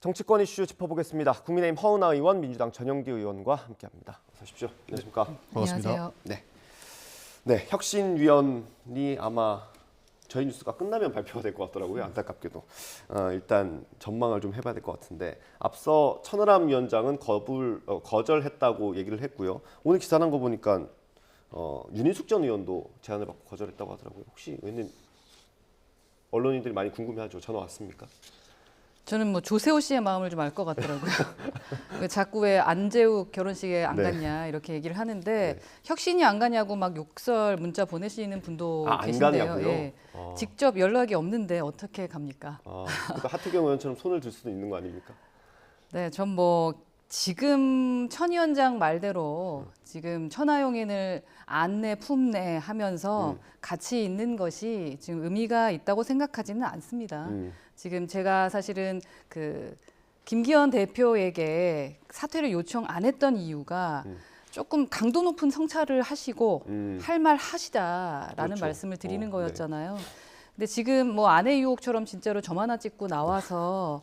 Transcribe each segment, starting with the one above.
정치권 이슈 짚어보겠습니다. 국민의힘 허은하 의원, 민주당 전영기 의원과 함께합니다. 어서 오십시오. 안녕하십니까? 반갑습니다. 안녕하세요. 네, 혁신위원이 아마 저희 뉴스가 끝나면 발표가 될 것 같더라고요. 안타깝게도. 일단 전망을 좀 해봐야 될 것 같은데 앞서 천하람 위원장은 거절했다고 얘기를 했고요. 오늘 기사 난 거 보니까 윤인숙 전 의원도 제안을 받고 거절했다고 하더라고요. 혹시 의원님 언론인들이 많이 궁금해하죠. 전화 왔습니까? 저는 뭐 조세호 씨의 마음을 좀 알 것 같더라고요. 왜 자꾸 왜 안재욱 결혼식에 안 네. 갔냐 이렇게 얘기를 하는데 네. 혁신이 안 가냐고 막 욕설 문자 보내시는 분도 안 계신데요. 가냐고요? 예. 직접 연락이 없는데 어떻게 갑니까? 그러니까 하태경 의원처럼 손을 들 수도 있는 거 아닙니까? 네, 전 뭐 지금 천 위원장 말대로 지금 천하용인을 안내 품내 하면서 같이 있는 것이 지금 의미가 있다고 생각하지는 않습니다. 지금 제가 사실은 그 김기현 대표에게 사퇴를 요청 안 했던 이유가 조금 강도 높은 성찰을 하시고 할 말 하시다라는 그렇죠. 말씀을 드리는 네. 거였잖아요. 근데 지금 뭐 아내 유혹처럼 진짜로 저만 하나 찍고 나와서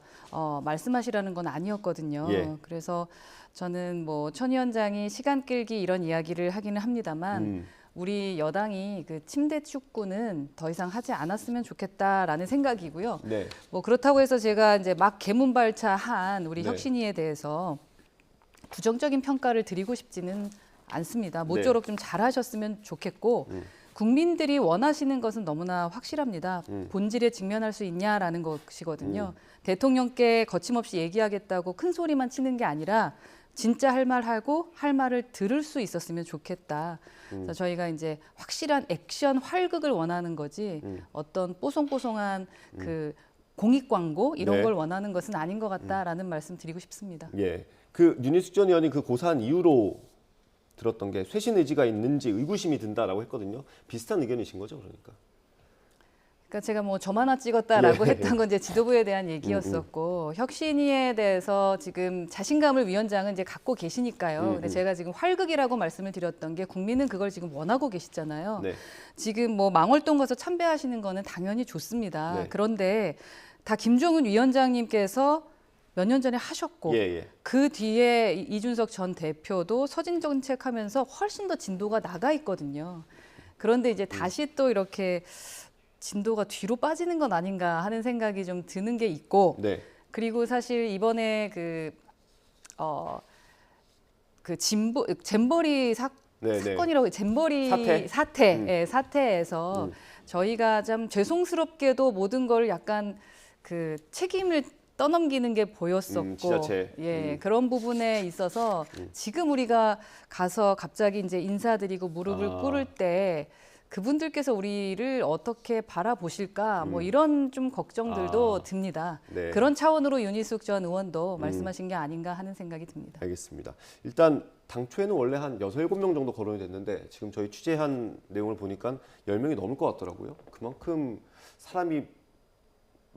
말씀하시라는 건 아니었거든요. 예. 그래서 저는 뭐 천 위원장이 시간 끌기 이런 이야기를 하기는 합니다만 우리 여당이 그 침대 축구는 더 이상 하지 않았으면 좋겠다라는 생각이고요. 네. 뭐 그렇다고 해서 제가 이제 막 개문발차한 우리 네. 혁신위에 대해서 부정적인 평가를 드리고 싶지는 않습니다. 네. 모쪼록 좀 잘하셨으면 좋겠고 국민들이 원하시는 것은 너무나 확실합니다. 본질에 직면할 수 있냐라는 것이거든요. 대통령께 거침없이 얘기하겠다고 큰 소리만 치는 게 아니라 진짜 할 말 하고 할 말을 들을 수 있었으면 좋겠다. 그래서 저희가 이제 확실한 액션 활극을 원하는 거지 어떤 뽀송뽀송한 그 공익 광고 이런 네. 걸 원하는 것은 아닌 것 같다라는 말씀 드리고 싶습니다. 예. 그 윤희숙 전 의원이 그 고사한 이유로 들었던 게 쇄신 의지가 있는지 의구심이 든다라고 했거든요. 비슷한 의견이신 거죠, 그러니까. 그러니까 제가 뭐 점 하나 찍었다라고 예. 했던 건 이제 지도부에 대한 얘기였었고 혁신위에 대해서 지금 자신감을 위원장은 이제 갖고 계시니까요. 근데 제가 지금 활극이라고 말씀을 드렸던 게 국민은 그걸 지금 원하고 계시잖아요. 네. 지금 뭐 망월동 가서 참배하시는 거는 당연히 좋습니다. 네. 그런데 다 김종은 위원장님께서 몇 년 전에 하셨고 예. 그 뒤에 이준석 전 대표도 서진 정책하면서 훨씬 더 진도가 나가 있거든요. 그런데 이제 다시 또 이렇게 진도가 뒤로 빠지는 건 아닌가 하는 생각이 좀 드는 게 있고 네. 그리고 사실 이번에 잼버리 네. 사건이라고 잼버리 사태? 예, 사태에서 저희가 참 죄송스럽게도 모든 걸 약간 그 책임을 떠넘기는 게 보였었고 지자체. 예, 그런 부분에 있어서 지금 우리가 가서 갑자기 이제 인사드리고 무릎을 꿇을 때 그분들께서 우리를 어떻게 바라보실까 뭐 이런 좀 걱정들도 듭니다. 네. 그런 차원으로 윤희숙 전 의원도 말씀하신 게 아닌가 하는 생각이 듭니다. 알겠습니다. 일단 당초에는 원래 한 6, 7명 정도 거론이 됐는데 지금 저희 취재한 내용을 보니까 10명이 넘을 것 같더라고요. 그만큼 사람이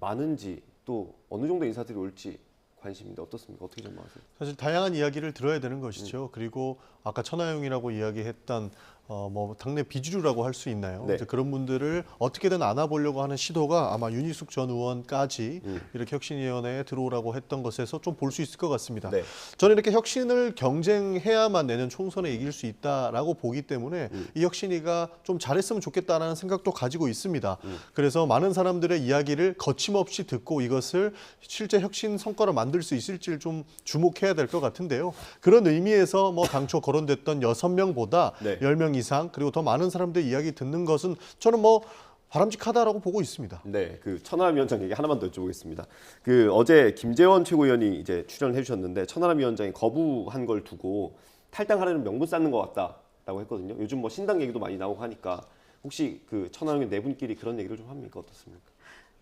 많은지 또 어느 정도 인사들이 올지 관심인데 어떻습니까? 어떻게 전망하세요? 사실 다양한 이야기를 들어야 되는 것이죠. 그리고 아까 천하용이라고 이야기했던 뭐 당내 비주류라고 할 수 있나요? 네. 이제 그런 분들을 어떻게든 안아보려고 하는 시도가 아마 윤희숙 전 의원까지 이렇게 혁신위원회에 들어오라고 했던 것에서 좀 볼 수 있을 것 같습니다. 네. 저는 이렇게 혁신을 경쟁해야만 내년 총선에 이길 수 있다라고 보기 때문에 이 혁신위가 좀 잘했으면 좋겠다라는 생각도 가지고 있습니다. 그래서 많은 사람들의 이야기를 거침없이 듣고 이것을 실제 혁신 성과로 만들 수 있을지를 좀 주목해야 될 것 같은데요. 그런 의미에서 뭐 당초 거론됐던 6명보다 네. 10명 이상 그리고 더 많은 사람들의 이야기 듣는 것은 저는 뭐 바람직하다라고 보고 있습니다. 네, 그 천하람 위원장 얘기 하나만 더 여쭤보겠습니다. 그 어제 김재원 최고위원이 이제 출연을 해주셨는데 천하람 위원장이 거부한 걸 두고 탈당하려는 명분 쌓는 것 같다라고 했거든요. 요즘 뭐 신당 얘기도 많이 나오고 하니까 혹시 그 천하람 네 분끼리 그런 얘기를 좀 합니까? 어떻습니까?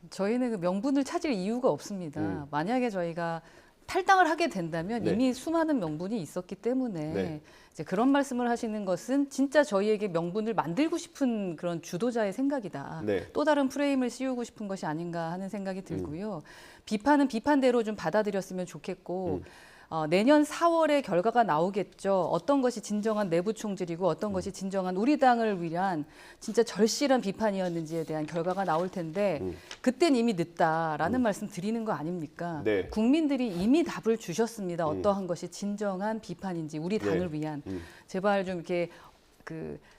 저희는 그 명분을 찾을 이유가 없습니다. 만약에 저희가 탈당을 하게 된다면 네. 이미 수많은 명분이 있었기 때문에 네. 이제 그런 말씀을 하시는 것은 진짜 저희에게 명분을 만들고 싶은 그런 주도자의 생각이다. 네. 또 다른 프레임을 씌우고 싶은 것이 아닌가 하는 생각이 들고요. 비판은 비판대로 좀 받아들였으면 좋겠고 내년 4월에 결과가 나오겠죠. 어떤 것이 진정한 내부 총질이고 어떤 것이 진정한 우리 당을 위한 진짜 절실한 비판이었는지에 대한 결과가 나올 텐데 그땐 이미 늦다라는 말씀 드리는 거 아닙니까? 네. 국민들이 이미 답을 주셨습니다. 어떠한 것이 진정한 비판인지 우리 당을 위한 제발 좀 이렇게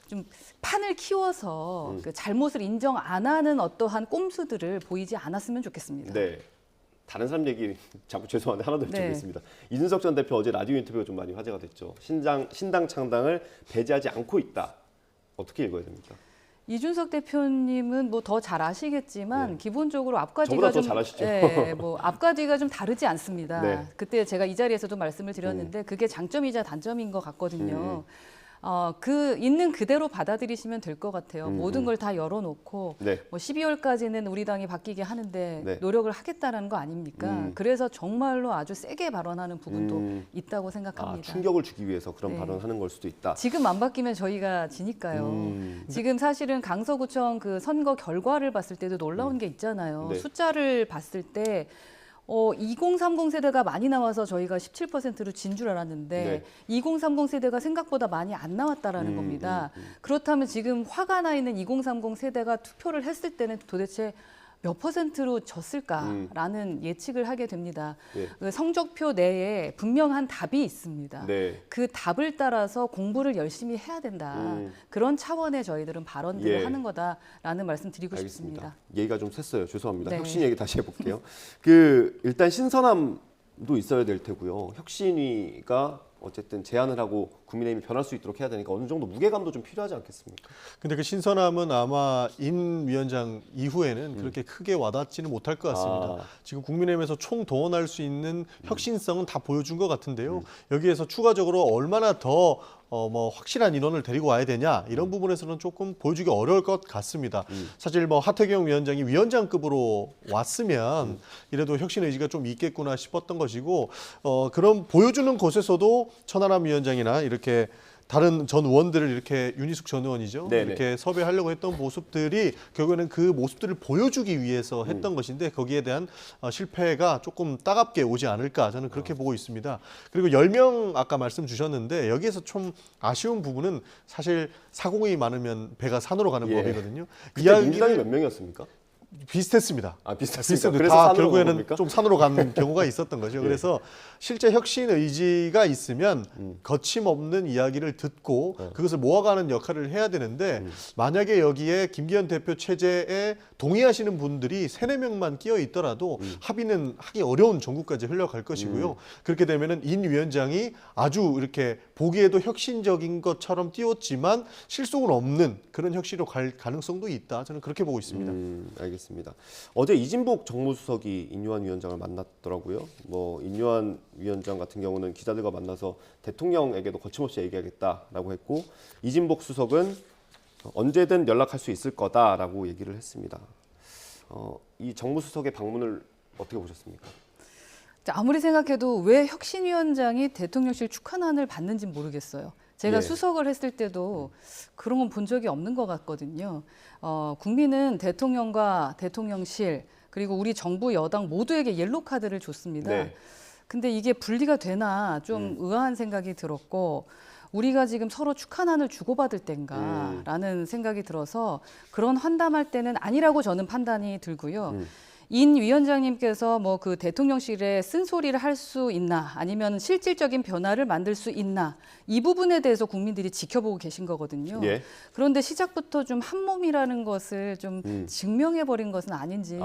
좀 판을 키워서 그 잘못을 인정 안 하는 어떠한 꼼수들을 보이지 않았으면 좋겠습니다. 네. 다른 사람 얘기 자꾸 죄송한데 하나 더 네. 여쭤보겠습니다. 이준석 전 대표 어제 라디오 인터뷰가 좀 많이 화제가 됐죠. 신당 창당을 배제하지 않고 있다. 어떻게 읽어야 됩니까? 이준석 대표님은 뭐 더 잘 아시겠지만 기본적으로 앞과 저보다 뒤가 더 좀 잘 아시죠? 뭐 앞과 뒤가 좀 다르지 않습니다. 네. 그때 제가 이 자리에서도 말씀을 드렸는데 그게 장점이자 단점인 것 같거든요. 그 있는 그대로 받아들이시면 될 것 같아요. 모든 걸 다 열어놓고 네. 뭐 12월까지는 우리 당이 바뀌게 하는데 네. 노력을 하겠다라는 거 아닙니까? 그래서 정말로 아주 세게 발언하는 부분도 있다고 생각합니다. 충격을 주기 위해서 그런 네. 발언하는 걸 수도 있다. 지금 안 바뀌면 저희가 지니까요. 지금 사실은 강서구청 그 선거 결과를 봤을 때도 놀라운 게 있잖아요. 네. 숫자를 봤을 때 2030 세대가 많이 나와서 저희가 17%로 진 줄 알았는데 네. 2030 세대가 생각보다 많이 안 나왔다라는 겁니다. 그렇다면 지금 화가 나 있는 2030 세대가 투표를 했을 때는 도대체 몇 %로 졌을까라는 예측을 하게 됩니다. 네. 그 성적표 내에 분명한 답이 있습니다. 네. 그 답을 따라서 공부를 열심히 해야 된다. 그런 차원의 저희들은 발언들을 예. 하는 거다라는 말씀 드리고 알겠습니다. 싶습니다. 얘기가 좀 샜어요. 죄송합니다. 네. 혁신 얘기 다시 해볼게요. 일단 신선함도 있어야 될 테고요. 혁신위가 어쨌든 제안을 하고 국민의힘이 변할 수 있도록 해야 되니까 어느 정도 무게감도 좀 필요하지 않겠습니까? 근데 그 신선함은 아마 인 위원장 이후에는 그렇게 크게 와닿지는 못할 것 같습니다. 지금 국민의힘에서 총동원할 수 있는 혁신성은 다 보여준 것 같은데요. 여기에서 추가적으로 얼마나 더 확실한 인원을 데리고 와야 되냐 이런 부분에서는 조금 보여주기 어려울 것 같습니다. 사실 하태경 위원장이 위원장급으로 왔으면 이래도 혁신 의지가 좀 있겠구나 싶었던 것이고 그런 보여주는 곳에서도 천하람 위원장이나 이렇게 다른 전 의원들을 이렇게 윤희숙 전 의원이죠. 네네. 이렇게 섭외하려고 했던 모습들이 결국에는 그 모습들을 보여주기 위해서 했던 것인데 거기에 대한 실패가 조금 따갑게 오지 않을까 저는 그렇게 보고 있습니다. 그리고 10명 아까 말씀 주셨는데 여기에서 좀 아쉬운 부분은 사실 사공이 많으면 배가 산으로 가는 예. 법이거든요. 그때 민주당이 몇 명이었습니까? 비슷했습니다. 비슷했습니다. 비슷했는데 그래서 다 산으로 간 결국에는 겁니까? 좀 산으로 간 경우가 있었던 거죠. 그래서 실제 혁신 의지가 있으면 거침없는 이야기를 듣고 그것을 모아가는 역할을 해야 되는데 만약에 여기에 김기현 대표 체제에 동의하시는 분들이 3-4명만 끼어 있더라도 합의는 하기 어려운 전국까지 흘러갈 것이고요. 그렇게 되면은 인 위원장이 아주 이렇게 보기에도 혁신적인 것처럼 띄웠지만 실속은 없는 그런 혁신으로 갈 가능성도 있다. 저는 그렇게 보고 있습니다. 알겠습니다. 어제 이진복 정무수석이 인유한 위원장을 만났더라고요. 인유한 위원장 같은 경우는 기자들과 만나서 대통령에게도 거침없이 얘기하겠다라고 했고 이진복 수석은 언제든 연락할 수 있을 거다라고 얘기를 했습니다. 이 정무수석의 방문을 어떻게 보셨습니까? 아무리 생각해도 왜 혁신위원장이 대통령실 축하난을 받는지 모르겠어요. 제가 예. 수석을 했을 때도 그런 건 본 적이 없는 것 같거든요. 국민은 대통령과 대통령실 그리고 우리 정부 여당 모두에게 옐로 카드를 줬습니다. 네. 근데 이게 분리가 되나 좀 의아한 생각이 들었고 우리가 지금 서로 축하난을 주고받을 땐가라는 생각이 들어서 그런 환담할 때는 아니라고 저는 판단이 들고요. 인 위원장님께서 그 대통령실에 쓴소리를 할 수 있나 아니면 실질적인 변화를 만들 수 있나 이 부분에 대해서 국민들이 지켜보고 계신 거거든요. 예. 그런데 시작부터 좀 한 몸이라는 것을 좀 증명해버린 것은 아닌지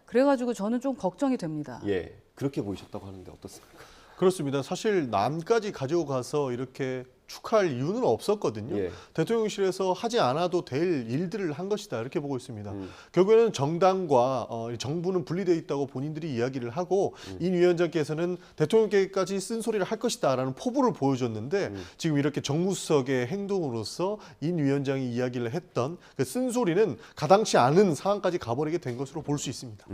그래가지고 저는 좀 걱정이 됩니다. 예, 그렇게 보이셨다고 하는데 어떻습니까? 그렇습니다. 사실 남까지 가지고 가서 이렇게 축하할 이유는 없었거든요. 예. 대통령실에서 하지 않아도 될 일들을 한 것이다 이렇게 보고 있습니다. 결국에는 정당과 정부는 분리되어 있다고 본인들이 이야기를 하고 인 위원장께서는 대통령께까지 쓴소리를 할 것이다라는 포부를 보여줬는데 지금 이렇게 정무수석의 행동으로서 인 위원장이 이야기를 했던 그 쓴소리는 가당치 않은 상황까지 가버리게 된 것으로 볼 수 있습니다.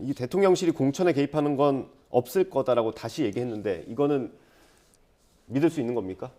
이 대통령실이 공천에 개입하는 건 없을 거다라고 다시 얘기했는데 이거는 믿을 수 있는 겁니까?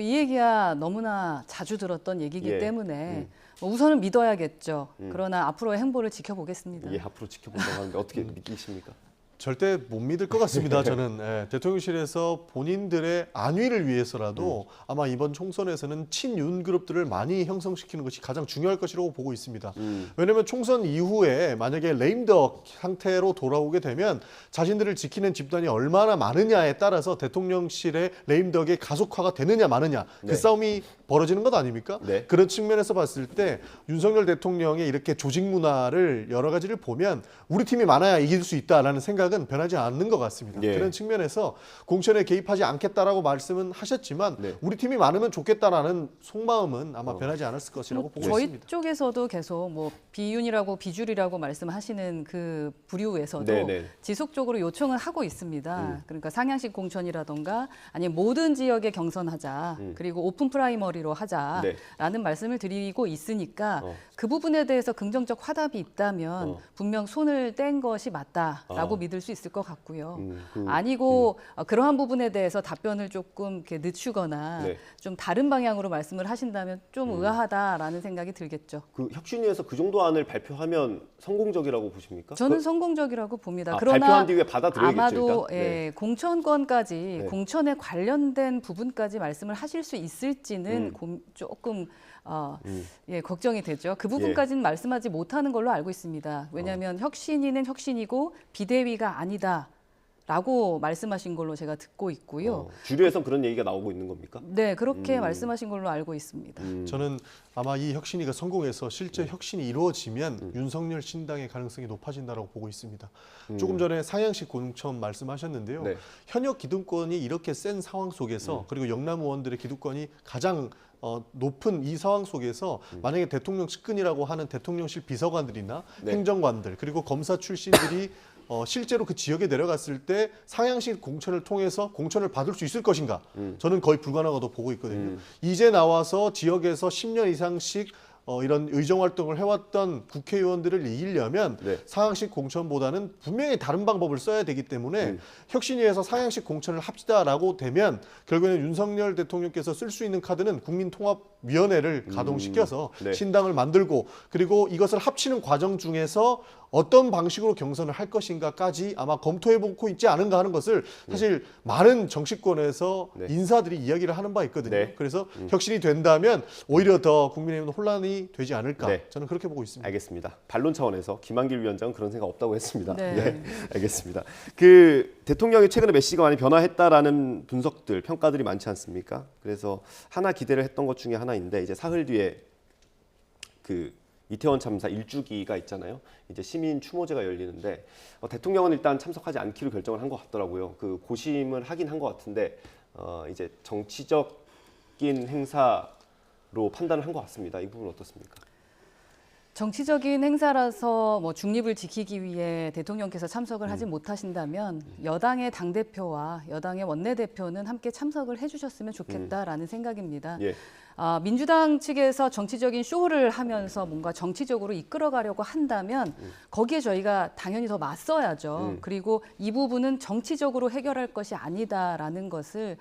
이 얘기야 너무나 자주 들었던 얘기이기 예. 때문에 우선은 믿어야겠죠. 그러나 앞으로의 행보를 지켜보겠습니다. 예, 앞으로 지켜본다고 하는데 어떻게 믿기십니까? 절대 못 믿을 것 같습니다. 저는 대통령실에서 본인들의 안위를 위해서라도 아마 이번 총선에서는 친윤 그룹들을 많이 형성시키는 것이 가장 중요할 것이라고 보고 있습니다. 왜냐하면 총선 이후에 만약에 레임덕 상태로 돌아오게 되면 자신들을 지키는 집단이 얼마나 많으냐에 따라서 대통령실의 레임덕의 가속화가 되느냐 마느냐 그 네. 싸움이 벌어지는 것 아닙니까? 네. 그런 측면에서 봤을 때 윤석열 대통령의 이렇게 조직 문화를 여러 가지를 보면 우리 팀이 많아야 이길 수 있다라는 생각은 변하지 않는 것 같습니다. 예. 그런 측면에서 공천에 개입하지 않겠다라고 말씀은 하셨지만 네. 우리 팀이 많으면 좋겠다라는 속마음은 아마 변하지 않았을 것이라고 보고 저희 있습니다. 쪽에서도 계속 뭐 비윤이라고 비주류라고 말씀하시는 그 부류에서도 네네. 지속적으로 요청을 하고 있습니다. 그러니까 상향식 공천이라던가 아니면 모든 지역에 경선하자 그리고 오픈 프라이머리로 하자라는 네. 말씀을 드리고 있으니까 어. 그 부분에 대해서 긍정적 화답이 있다면 분명 손을 뗀 것이 맞다라고 믿을 수 있을 것 같고요. 아니고 그러한 부분에 대해서 답변을 조금 이렇게 늦추거나 네. 좀 다른 방향으로 말씀을 하신다면 좀 의아하다라는 생각이 들겠죠. 그 혁신위에서 그 정도 안을 발표하면 성공적이라고 보십니까? 저는 성공적이라고 봅니다. 발표한 뒤에 받아들여야겠죠. 아마도 일단? 네. 공천권까지 네. 공천에 관련된 부분까지 말씀을 하실 수 있을지는 조금 걱정이 되죠. 그 부분까지는 말씀하지 못하는 걸로 알고 있습니다. 왜냐하면 혁신위는 혁신이고 비대위가 아니다. 라고 말씀하신 걸로 제가 듣고 있고요. 주류에선 그런 얘기가 나오고 있는 겁니까? 네, 그렇게 말씀하신 걸로 알고 있습니다. 저는 아마 이 혁신위가 성공해서 실제 혁신이 이루어지면 윤석열 신당의 가능성이 높아진다고 보고 있습니다. 조금 전에 상향식 공천 말씀하셨는데요. 네. 현역 기득권이 이렇게 센 상황 속에서 그리고 영남 의원들의 기득권이 가장 높은 이 상황 속에서 만약에 대통령 측근이라고 하는 대통령실 비서관들이나 네. 행정관들 그리고 검사 출신들이 실제로 그 지역에 내려갔을 때 상향식 공천을 통해서 공천을 받을 수 있을 것인가? 저는 거의 불가능하다고 보고 있거든요. 이제 나와서 지역에서 10년 이상씩 이런 의정 활동을 해왔던 국회의원들을 이기려면 네. 상향식 공천보다는 분명히 다른 방법을 써야 되기 때문에 혁신위에서 상향식 공천을 합시다라고 되면 결국에는 윤석열 대통령께서 쓸 수 있는 카드는 국민통합위원회를 가동시켜서 네. 신당을 만들고 그리고 이것을 합치는 과정 중에서 어떤 방식으로 경선을 할 것인가까지 아마 검토해보고 있지 않은가 하는 것을 사실 많은 정치권에서 네. 인사들이 이야기를 하는 바 있거든요. 네. 그래서 혁신이 된다면 오히려 더 국민의힘은 혼란이 되지 않을까 네. 저는 그렇게 보고 있습니다. 알겠습니다. 반론 차원에서 김한길 위원장은 그런 생각 없다고 했습니다. 네. 알겠습니다. 그 대통령이 최근에 메시지가 많이 변화했다라는 분석들, 평가들이 많지 않습니까? 그래서 하나 기대를 했던 것 중에 하나인데 이제 사흘 뒤에 그 이태원 참사 1주기가 있잖아요. 이제 시민 추모제가 열리는데 대통령은 일단 참석하지 않기로 결정을 한 것 같더라고요. 그 고심을 하긴 한 것 같은데 이제 정치적인 행사로 판단을 한 것 같습니다. 이 부분 어떻습니까? 정치적인 행사라서 뭐 중립을 지키기 위해 대통령께서 참석을 하지 못하신다면 여당의 당대표와 여당의 원내대표는 함께 참석을 해주셨으면 좋겠다라는 생각입니다. 예. 민주당 측에서 정치적인 쇼를 하면서 뭔가 정치적으로 이끌어가려고 한다면 거기에 저희가 당연히 더 맞서야죠. 그리고 이 부분은 정치적으로 해결할 것이 아니다라는 것을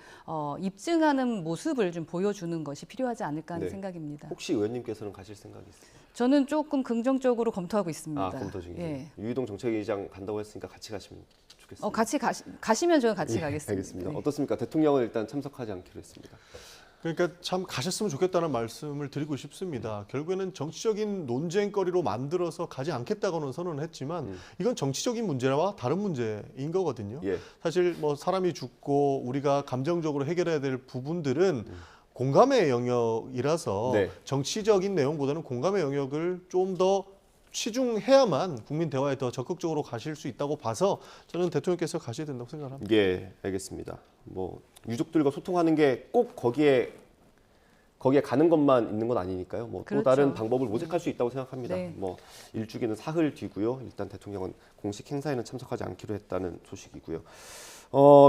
입증하는 모습을 좀 보여주는 것이 필요하지 않을까 하는 네. 생각입니다. 혹시 의원님께서는 가실 생각이 있어요? 저는 조금 긍정적으로 검토하고 있습니다. 아, 검토 중이세요. 예. 유희동 정책위의장 간다고 했으니까 같이 가시면 좋겠습니다. 같이 가시면 저는 같이 예, 가겠습니다. 알겠습니다. 네. 어떻습니까? 대통령은 일단 참석하지 않기로 했습니다. 그러니까 참 가셨으면 좋겠다는 말씀을 드리고 싶습니다. 결국에는 정치적인 논쟁거리로 만들어서 가지 않겠다고는 선언을 했지만 이건 정치적인 문제와 다른 문제인 거거든요. 예. 사실 뭐 사람이 죽고 우리가 감정적으로 해결해야 될 부분들은 공감의 영역이라서 네. 정치적인 내용보다는 공감의 영역을 좀 더 치중해야만 국민 대화에 더 적극적으로 가실 수 있다고 봐서 저는 대통령께서 가셔야 된다고 생각합니다. 예, 알겠습니다. 뭐 유족들과 소통하는 게 꼭 거기에 가는 것만 있는 건 아니니까요. 뭐 또 그렇죠. 다른 방법을 모색할 수 있다고 생각합니다. 네. 뭐 일주기는 사흘 뒤고요. 일단 대통령은 공식 행사에는 참석하지 않기로 했다는 소식이고요.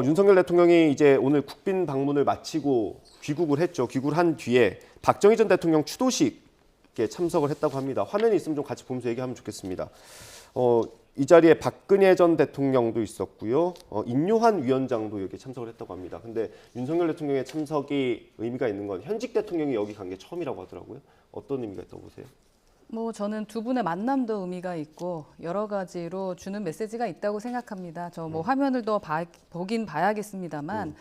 윤석열 대통령이 이제 오늘 국빈 방문을 마치고 귀국을 했죠. 귀국을 한 뒤에 박정희 전 대통령 추도식에 참석을 했다고 합니다. 화면이 있으면 좀 같이 보면서 얘기하면 좋겠습니다. 이 자리에 박근혜 전 대통령도 있었고요. 인요한 위원장도 여기 참석을 했다고 합니다. 근데 윤석열 대통령의 참석이 의미가 있는 건 현직 대통령이 여기 간 게 처음이라고 하더라고요. 어떤 의미가 있다고 보세요? 뭐 저는 두 분의 만남도 의미가 있고 여러 가지로 주는 메시지가 있다고 생각합니다. 저 뭐 화면을 더 보긴 봐야겠습니다만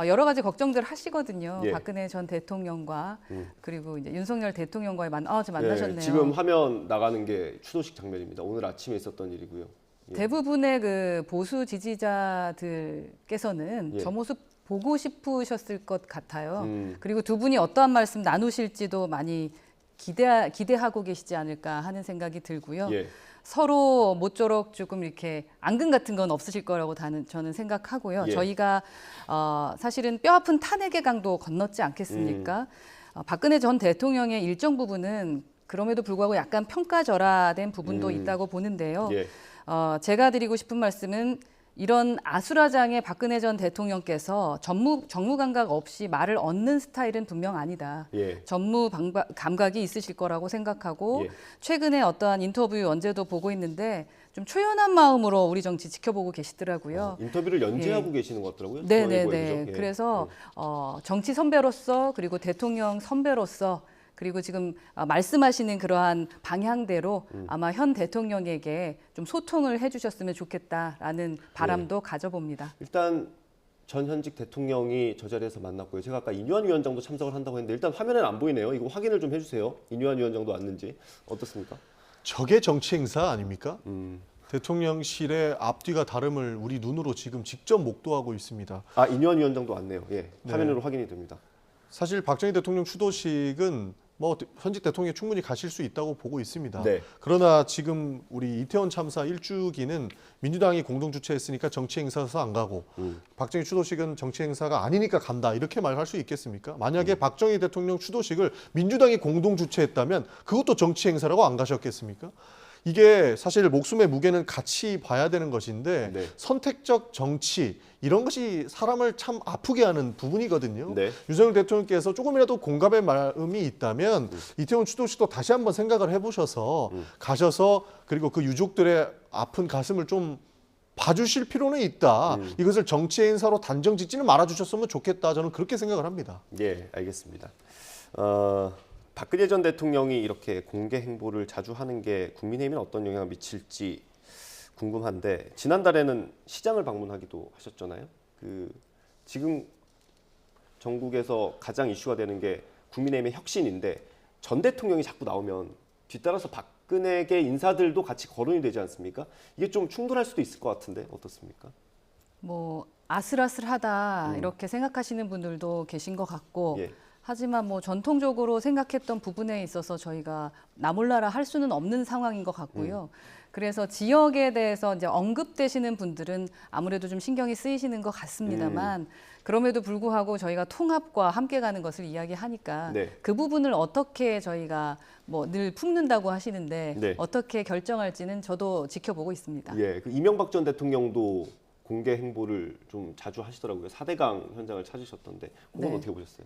여러 가지 걱정들 하시거든요. 예. 박근혜 전 대통령과 그리고 이제 윤석열 대통령과의 지금 예, 만나셨네요. 지금 화면 나가는 게 추도식 장면입니다. 오늘 아침에 있었던 일이고요. 예. 대부분의 그 보수 지지자들께서는 예. 저 모습 보고 싶으셨을 것 같아요. 음. 그리고 두 분이 어떠한 말씀 나누실지도 많이 기대하고 계시지 않을까 하는 생각이 들고요. 예. 서로 모쪼록 조금 이렇게 앙금 같은 건 없으실 거라고 저는 생각하고요. 예. 저희가 사실은 뼈아픈 탄핵의 강도 건넜지 않겠습니까? 박근혜 전 대통령의 일정 부분은 그럼에도 불구하고 약간 평가절하된 부분도 있다고 보는데요. 예. 제가 드리고 싶은 말씀은 이런 아수라장의 박근혜 전 대통령께서 정무 감각 없이 말을 얻는 스타일은 분명 아니다. 예. 감각이 있으실 거라고 생각하고 예. 최근에 어떠한 인터뷰 언제도 보고 있는데 좀 초연한 마음으로 우리 정치 지켜보고 계시더라고요. 인터뷰를 연재하고 계시는 것 같더라고요. 네네네. 중앙일보에, 그죠? 예. 그래서 정치 선배로서 그리고 대통령 선배로서 그리고 지금 말씀하시는 그러한 방향대로 아마 현 대통령에게 좀 소통을 해주셨으면 좋겠다라는 바람도 가져봅니다. 일단 전 현직 대통령이 저 자리에서 만났고요. 제가 아까 인유한 위원장도 참석을 한다고 했는데 일단 화면에는 안 보이네요. 이거 확인을 좀 해주세요. 인유한 위원장도 왔는지 어떻습니까? 저게 정치 행사 아닙니까? 대통령실의 앞뒤가 다름을 우리 눈으로 지금 직접 목도하고 있습니다. 아, 인유한 위원장도 왔네요. 예, 화면으로 확인이 됩니다. 사실 박정희 대통령 추도식은 뭐 현직 대통령이 충분히 가실 수 있다고 보고 있습니다. 네. 그러나 지금 우리 이태원 참사 1주기는 민주당이 공동 주최했으니까 정치 행사에서 안 가고 박정희 추도식은 정치 행사가 아니니까 간다 이렇게 말할 수 있겠습니까? 만약에 박정희 대통령 추도식을 민주당이 공동 주최했다면 그것도 정치 행사라고 안 가셨겠습니까? 이게 사실 목숨의 무게는 같이 봐야 되는 것인데 네. 선택적 정치 이런 것이 사람을 참 아프게 하는 부분이거든요. 네. 윤석열 대통령께서 조금이라도 공감의 마음이 있다면 이태원 추도식도 다시 한번 생각을 해보셔서 가셔서 그리고 그 유족들의 아픈 가슴을 좀 봐주실 필요는 있다. 이것을 정치 행사로 단정 짓지는 말아주셨으면 좋겠다. 저는 그렇게 생각을 합니다. 예, 알겠습니다. 박근혜 전 대통령이 이렇게 공개 행보를 자주 하는 게 국민의힘에 어떤 영향을 미칠지 궁금한데 지난달에는 시장을 방문하기도 하셨잖아요. 지금 전국에서 가장 이슈가 되는 게 국민의힘의 혁신인데 전 대통령이 자꾸 나오면 뒤따라서 박근혜계 인사들도 같이 거론이 되지 않습니까? 이게 좀 충돌할 수도 있을 것 같은데 어떻습니까? 뭐 아슬아슬하다 이렇게 생각하시는 분들도 계신 것 같고 예. 하지만 뭐 전통적으로 생각했던 부분에 있어서 저희가 나몰라라 할 수는 없는 상황인 것 같고요. 그래서 지역에 대해서 이제 언급되시는 분들은 아무래도 좀 신경이 쓰이시는 것 같습니다만 그럼에도 불구하고 저희가 통합과 함께 가는 것을 이야기하니까 네. 그 부분을 어떻게 저희가 뭐 늘 품는다고 하시는데 네. 어떻게 결정할지는 저도 지켜보고 있습니다. 예, 이명박 전 대통령도 공개 행보를 좀 자주 하시더라고요. 4대강 현장을 찾으셨던데 그건 네. 어떻게 보셨어요?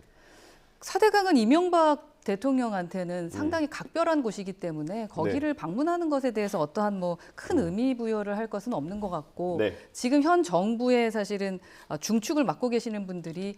4대강은 이명박 대통령한테는 상당히 각별한 곳이기 때문에 거기를 방문하는 것에 대해서 어떠한 뭐 큰 의미 부여를 할 것은 없는 것 같고 네. 지금 현 정부의 사실은 중축을 맡고 계시는 분들이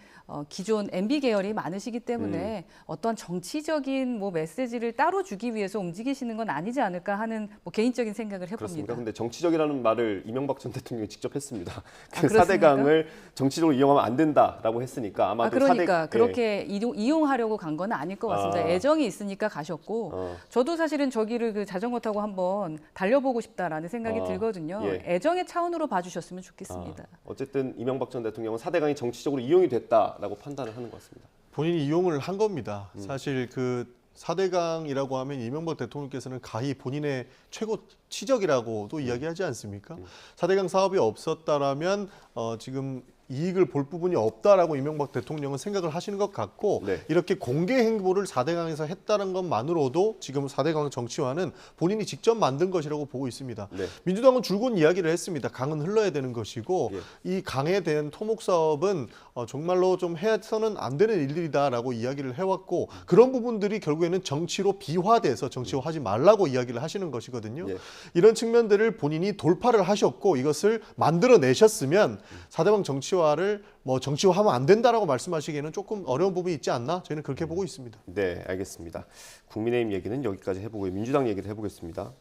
기존 MB 계열이 많으시기 때문에 어떠한 정치적인 뭐 메시지를 따로 주기 위해서 움직이시는 건 아니지 않을까 하는 뭐 개인적인 생각을 그렇습니까? 해봅니다. 근데 정치적이라는 말을 이명박 전 대통령이 직접 했습니다. 그 그렇습니까? 4대강을 정치적으로 이용하면 안 된다라고 했으니까 아마도 그러니까 4대 그렇게 이용하려고 간 건 아닐 것 같습니다. 애정이 있으니까 가셨고 저도 사실은 저기를 그 자전거 타고 한번 달려보고 싶다라는 생각이 들거든요. 예. 애정의 차원으로 봐주셨으면 좋겠습니다. 어쨌든 이명박 전 대통령은 4대강이 정치적으로 이용이 됐다라고 판단을 하는 것 같습니다. 본인이 이용을 한 겁니다. 사실 그 4대강이라고 하면 이명박 대통령께서는 가히 본인의 최고 치적이라고도 이야기하지 않습니까? 4대강 사업이 없었다라면 지금 이익을 볼 부분이 없다라고 이명박 대통령은 생각을 하시는 것 같고 네. 이렇게 공개 행보를 4대강에서 했다는 것만으로도 지금 4대강 정치화는 본인이 직접 만든 것이라고 보고 있습니다. 네. 민주당은 줄곧 이야기를 했습니다. 강은 흘러야 되는 것이고 이 강에 대한 토목 사업은 정말로 좀 해서는 안 되는 일들이다라고 이야기를 해왔고 그런 부분들이 결국에는 정치로 비화돼서 정치화하지 말라고 이야기를 하시는 것이거든요. 예. 이런 측면들을 본인이 돌파를 하셨고 이것을 만들어내셨으면 4대강 정치화 정치화를 뭐 정치화하면 안 된다라고 말씀하시기에는 조금 어려운 부분이 있지 않나? 저희는 그렇게 보고 있습니다. 네, 알겠습니다. 국민의힘 얘기는 여기까지 해보고요. 민주당 얘기를 해보겠습니다.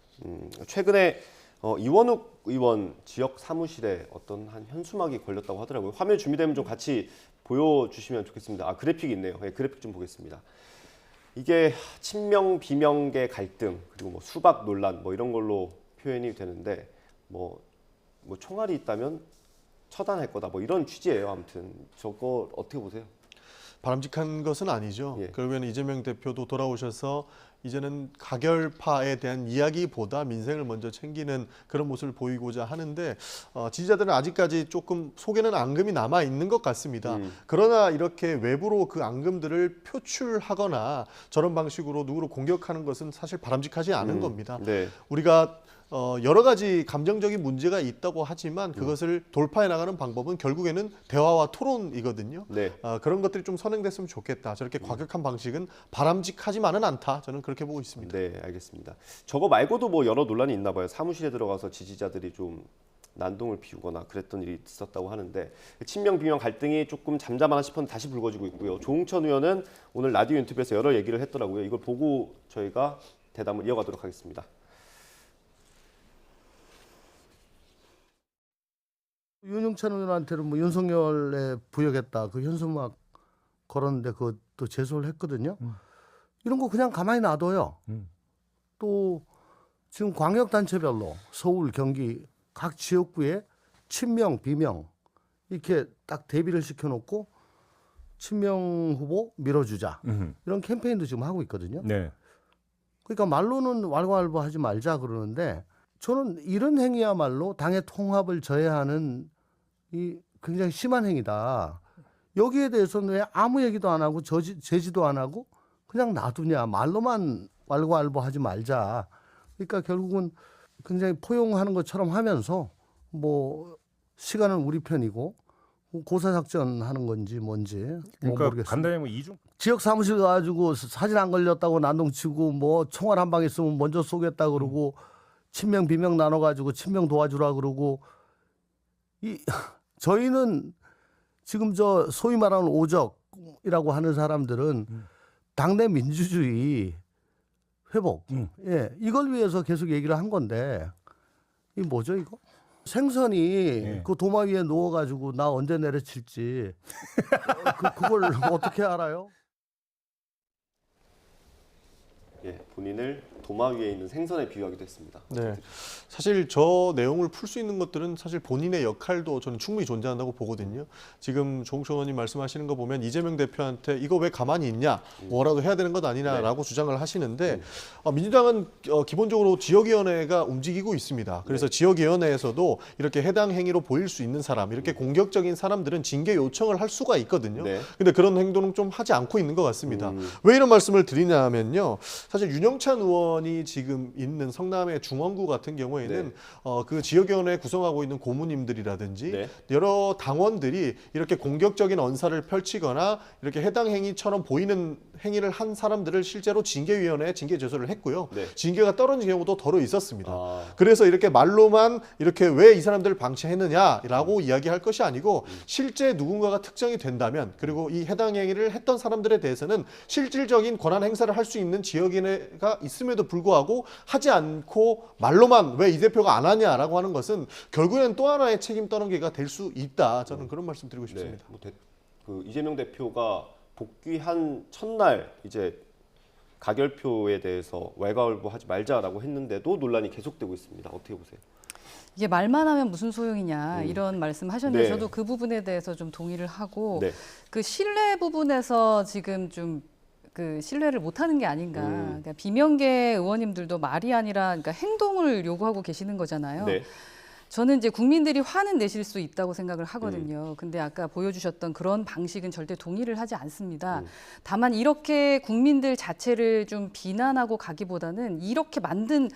최근에 이원욱 의원 지역 사무실에 어떤 한 현수막이 걸렸다고 하더라고요. 화면 준비되면 좀 같이 보여주시면 좋겠습니다. 아, 그래픽이 있네요. 네, 그래픽 좀 보겠습니다. 이게 친명 비명계 갈등 그리고 뭐 수박 논란 뭐 이런 걸로 표현이 되는데 뭐 총알이 있다면 처단할 거다 뭐 이런 취지예요. 아무튼 저거 어떻게 보세요? 바람직한 것은 아니죠. 예. 결국에는 이재명 대표도 돌아오셔서 이제는 가결파에 대한 이야기보다 민생을 먼저 챙기는 그런 모습을 보이고자 하는데 지지자들은 아직까지 조금 속에는 앙금이 남아 있는 것 같습니다. 그러나 이렇게 외부로 그 앙금들을 표출하거나 저런 방식으로 누구를 공격하는 것은 사실 바람직하지 않은 겁니다. 네. 우리가 여러 가지 감정적인 문제가 있다고 하지만 그것을 돌파해 나가는 방법은 결국에는 대화와 토론이거든요. 네. 그런 것들이 좀 선행됐으면 좋겠다. 저렇게 과격한 방식은 바람직하지만은 않다. 저는 그렇게 보고 있습니다. 네, 알겠습니다. 저거 말고도 뭐 여러 논란이 있나 봐요. 사무실에 들어가서 지지자들이 좀 난동을 피우거나 그랬던 일이 있었다고 하는데 친명 비명 갈등이 조금 잠잠하나 싶었는데 다시 불거지고 있고요. 조응천 의원은 오늘 라디오 인터뷰에서 여러 얘기를 했더라고요. 이걸 보고 저희가 대담을 이어가도록 하겠습니다. 윤영찬 의원한테는 뭐 윤석열에 부역했다 그 현수막 걸었는데 그것도 제소를 했거든요. 이런 거 그냥 가만히 놔둬요. 또 지금 광역단체별로 서울, 경기 각 지역구에 친명, 비명 이렇게 딱 대비를 시켜놓고 친명 후보 밀어주자 이런 캠페인도 지금 하고 있거든요. 네. 그러니까 말로는 왈가왈부하지 말자 그러는데 저는 이런 행위야말로 당의 통합을 저해하는 이 굉장히 심한 행위다. 여기에 대해서는 왜 아무 얘기도 안 하고 제지도 안 하고 그냥 놔두냐. 말로만 왈가왈부하지 말자. 그러니까 결국은 굉장히 포용하는 것처럼 하면서 뭐 시간은 우리 편이고 고사작전 하는 건지 뭔지 그러니까 모르겠습니다. 간단히 뭐 이중 지역 사무실 가지고 사진 안 걸렸다고 난동치고 뭐 총알 한 방 있으면 먼저 쏘겠다 그러고 친명 비명 나눠가지고 친명 도와주라 그러고 저희는 지금 저 소위 말하는 오적이라고 하는 사람들은 당내 민주주의 회복 예 이걸 위해서 계속 얘기를 한 건데 이 뭐죠 이거 생선이 그 도마 위에 누워가지고 나 언제 내려칠지 그걸 어떻게 알아요? 예, 본인을 도마 위에 있는 생선에 비유하기도 했습니다. 네. 사실 저 내용을 풀 수 있는 것들은 사실 본인의 역할도 저는 충분히 존재한다고 보거든요. 지금 조응천 의원님 말씀하시는 거 보면 이재명 대표한테 이거 왜 가만히 있냐, 뭐라도 해야 되는 것 아니냐라고 주장을 하시는데 민주당은 기본적으로 지역위원회가 움직이고 있습니다. 그래서 지역위원회에서도 이렇게 해당 행위로 보일 수 있는 사람, 이렇게 공격적인 사람들은 징계 요청을 할 수가 있거든요. 네. 근데 그런 행동은 좀 하지 않고 있는 것 같습니다. 왜 이런 말씀을 드리냐면요. 사실 윤영찬 의원이 지금 있는 성남의 중원구 같은 경우에는 그 지역위원회 구성하고 있는 고문님들이라든지 여러 당원들이 이렇게 공격적인 언사를 펼치거나 이렇게 해당 행위처럼 보이는 행위를 한 사람들을 실제로 징계위원회에 징계 제소를 했고요. 징계가 떨어진 경우도 더러 있었습니다. 그래서 이렇게 말로만 이렇게 왜 이 사람들을 방치했느냐라고 이야기할 것이 아니고 실제 누군가가 특정이 된다면 그리고 이 해당 행위를 했던 사람들에 대해서는 실질적인 권한 행사를 할 수 있는 지역위원회가 있음에도 불구하고 하지 않고 말로만 왜 이 대표가 안 하냐라고 하는 것은 결국에는 또 하나의 책임 떠넘기가 될 수 있다. 저는 그런 말씀 드리고 싶습니다. 그 이재명 대표가 복귀한 첫날 이제 가결표에 대해서 왈가왈부하지 말자라고 했는데도 논란이 계속되고 있습니다. 어떻게 보세요? 이게 말만 하면 무슨 소용이냐 이런 말씀하셨는데 네. 저도 그 부분에 대해서 좀 동의를 하고 네. 그 신뢰 부분에서 지금 좀 그 신뢰를 못하는 게 아닌가. 그러니까 비명계 의원님들도 말이 아니라 그러니까 행동을 요구하고 계시는 거잖아요. 네. 저는 이제 국민들이 화는 내실 수 있다고 생각을 하거든요. 근데 아까 보여주셨던 그런 방식은 절대 동의를 하지 않습니다. 다만 이렇게 국민들 자체를 좀 비난하고 가기보다는 이렇게 만든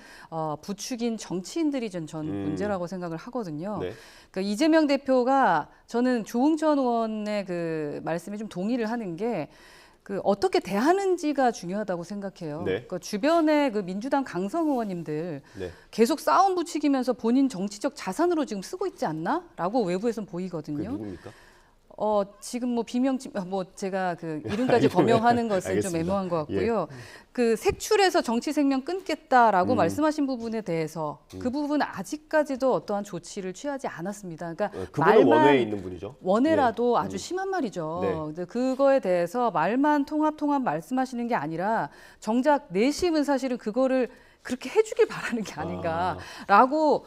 부추긴 정치인들이 전 문제라고 생각을 하거든요. 네. 그러니까 이재명 대표가 저는 조응천 의원의 그 말씀에 좀 동의를 하는 게 그 어떻게 대하는지가 중요하다고 생각해요. 그러니까 주변에 그 민주당 강성 의원님들 계속 싸움 부추기면서 본인 정치적 자산으로 지금 쓰고 있지 않나?라고 외부에서는 그게 보이거든요. 누굽니까? 지금 뭐 뭐 제가 그 이름까지 거명하는 것은 좀 알겠습니다. 애매한 것 같고요. 그 색출해서 정치 생명 끊겠다라고 말씀하신 부분에 대해서 그 부분은 아직까지도 어떠한 조치를 취하지 않았습니다. 그러니까 그분은 원외에 있는 분이죠. 원해라도 아주 심한 말이죠. 네. 근데 그거에 대해서 말만 통합 말씀하시는 게 아니라 정작 내심은 사실은 그거를 그렇게 해주길 바라는 게 아닌가라고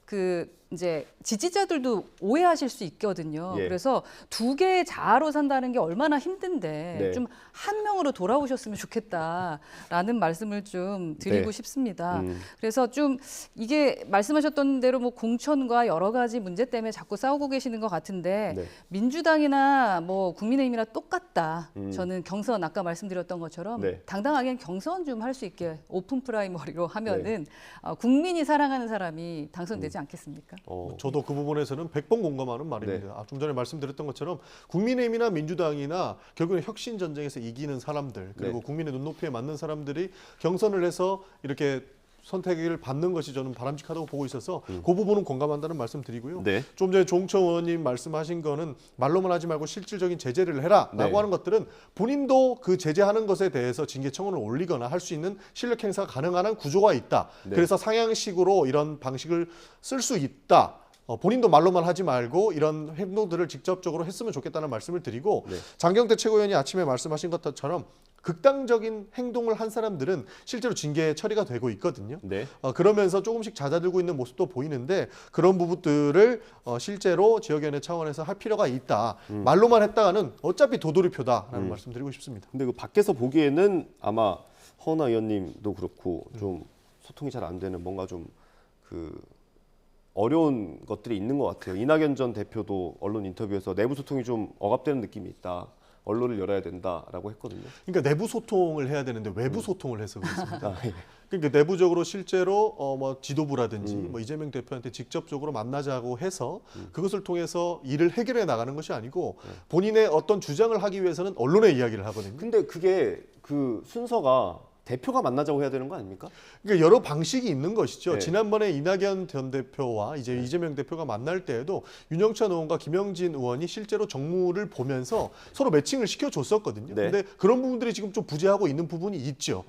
그 이제 지지자들도 오해하실 수 있거든요. 예. 그래서 두 개의 자아로 산다는 게 얼마나 힘든데 네. 좀 한 명으로 돌아오셨으면 좋겠다라는 말씀을 좀 드리고 네. 싶습니다. 그래서 좀 이게 말씀하셨던 대로 뭐 공천과 여러 가지 문제 때문에 자꾸 싸우고 계시는 것 같은데 네. 민주당이나 뭐 국민의힘이나 똑같다. 저는 경선 아까 말씀드렸던 것처럼 네. 당당하게 경선 좀 할 수 있게 오픈 프라이머리로 하면은 국민이 사랑하는 사람이 당선되지 않겠습니까? 저도 그 부분에서는 100번 공감하는 말입니다. 좀 전에 말씀드렸던 것처럼 국민의힘이나 민주당이나 결국은 혁신 전쟁에서 이기는 사람들 그리고 국민의 눈높이에 맞는 사람들이 경선을 해서 이렇게 선택을 받는 것이 저는 바람직하다고 보고 있어서 그 부분은 공감한다는 말씀 드리고요. 네. 좀 전에 조홍천 의원님 말씀하신 거는 말로만 하지 말고 실질적인 제재를 해라라고 네. 하는 것들은 본인도 그 제재하는 것에 대해서 징계 청원을 올리거나 할 수 있는 실력 행사가 가능한 한 구조가 있다. 네. 그래서 상향식으로 이런 방식을 쓸 수 있다. 본인도 말로만 하지 말고 이런 행동들을 직접적으로 했으면 좋겠다는 말씀을 드리고 네. 장경태 최고위원이 아침에 말씀하신 것처럼 극단적인 행동을 한 사람들은 실제로 징계 처리가 되고 있거든요. 네. 그러면서 조금씩 잦아들고 있는 모습도 보이는데 그런 부분들을 실제로 지역위원회 차원에서 할 필요가 있다. 말로만 했다가는 어차피 도돌이표다라는 말씀드리고 싶습니다. 근데 그 밖에서 보기에는 아마 허은하 의원님도 그렇고 좀 소통이 잘 안 되는 뭔가 좀 그 어려운 것들이 있는 것 같아요. 이낙연 전 대표도 언론 인터뷰에서 내부 소통이 좀 억압되는 느낌이 있다. 언론을 열어야 된다라고 했거든요. 그러니까 내부 소통을 해야 되는데 외부 소통을 해서 그렇습니다. 아, 예. 그러니까 내부적으로 실제로 뭐 지도부라든지 뭐 이재명 대표한테 직접적으로 만나자고 해서 그것을 통해서 일을 해결해 나가는 것이 아니고 본인의 어떤 주장을 하기 위해서는 언론에 이야기를 하거든요. 근데 그게 그 순서가 대표가 만나자고 해야 되는 거 아닙니까? 그러니까 여러 방식이 있는 것이죠. 네. 지난번에 이낙연 전 대표와 이제 이재명 대표가 만날 때에도 윤영찬 의원과 김영진 의원이 실제로 정무를 보면서 서로 매칭을 시켜줬었거든요. 네. 근데 그런 부분들이 지금 좀 부재하고 있는 부분이 있죠.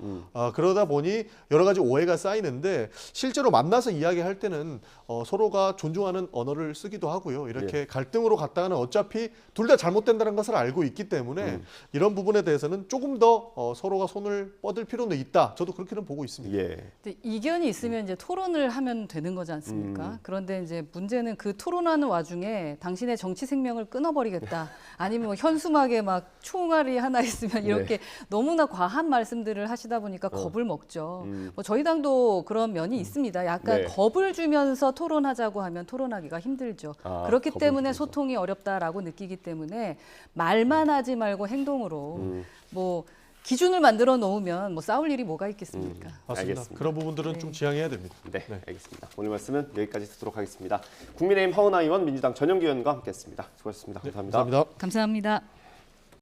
그러다 보니 여러 가지 오해가 쌓이는데 실제로 만나서 이야기할 때는 서로가 존중하는 언어를 쓰기도 하고요. 이렇게 갈등으로 갔다가는 어차피 둘 다 잘못된다는 것을 알고 있기 때문에 이런 부분에 대해서는 조금 더 서로가 손을 뻗을 필요는 있다. 저도 그렇게는 보고 있습니다. 예. 근데 이견이 있으면 이제 토론을 하면 되는 거지 않습니까? 그런데 이제 문제는 그 토론하는 와중에 당신의 정치 생명을 끊어버리겠다. 아니면 뭐 현수막에 막 총알이 하나 있으면 이렇게 너무나 과한 말씀들을 하시다 보니까 겁을 먹죠. 뭐 저희 당도 그런 면이 있습니다. 약간 네. 겁을 주면서 토론하자고 하면 토론하기가 힘들죠. 그렇기 겁을 때문에 주면서. 소통이 어렵다라고 느끼기 때문에 말만 하지 말고 행동으로 뭐 기준을 만들어 놓으면 뭐 싸울 일이 뭐가 있겠습니까? 맞습니다. 알겠습니다. 그런 부분들은 좀 지양해야 됩니다. 네, 알겠습니다. 오늘 말씀은 여기까지 듣도록 하겠습니다. 국민의힘 허은하 의원, 민주당 전영기 의원과 함께했습니다. 수고하셨습니다. 감사합니다. 감사합니다. 감사합니다.